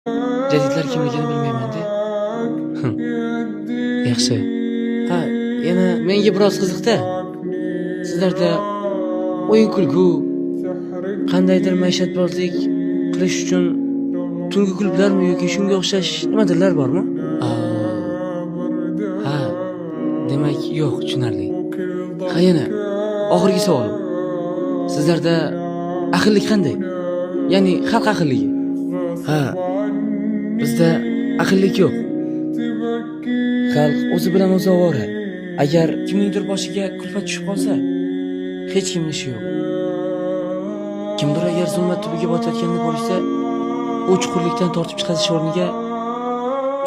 Jadidlar kimligini bilmayman-da. Yaxshi. Ha, yana menga biroz qiziqda. Sizlarda o'yin-kulgu, qandaydir maishatbozlik qilish uchun tungi klublarmi yoki shunga o'xshash nimadirlar bormi? Ha, demak yo'q, tushunarli. Ha, yana oxirgi savolim. Sizlarda ahillik qanday? Ya'ni xalq ahilligi. Ha, bizda ahillik yo'q. Xalq o'zi bilan o'zi ovora. Agar kimningdir boshiga kulfat tushib qolsa, hech kimning ishi yo'q. Kimdir agar zulmat tubiga botayotganini ko'rsa, u chuqurlikdan tortib chiqarish o'rniga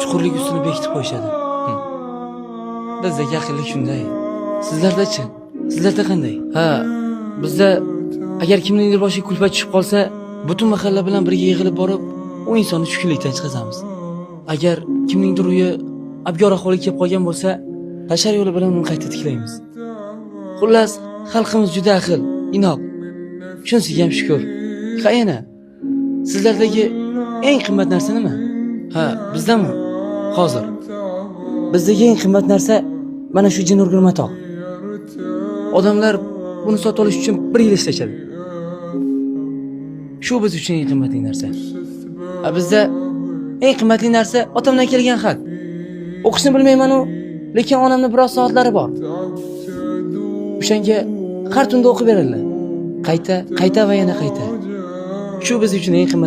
chuqurlik ustini bekitib qo'yishadi. Bizdagi ahillik shunday. Sizlarda-chi? Sizlarda qanday? Ha, bizda agar kimningdir boshiga kulfat tushib qolsa, butun mahalla bilan birga yig'ilib borib, u insonni tushkunlikdan chiqazamiz. Agar kimningdir uyi abgor ahvolga kelib qolgan bo'lsa, hashar yo'li bilan uni qayta tiklaymiz. Xullas, xalqimiz juda ahil, inoq. Shunisiga ham shukr. Qayana? Sizlardagi eng qimmat narsa nima? Ha, bizdami? Hozir. Bizdagi eng qimmat narsa mana shu jin urgan matoq. Odamlar buni sotib olish uchun 1 yil ishlashadi. Shu biz uchun eng qimmatli narsa. Bizda eng qimmatli narsa otamdan kelgan xat. O'qishni bilmayman-u, lekin onamning biroz soatlari bor. O'shanga har tunda o'qib beradilar. Qayta va yana qayta. Shu biz uchun eng qimmat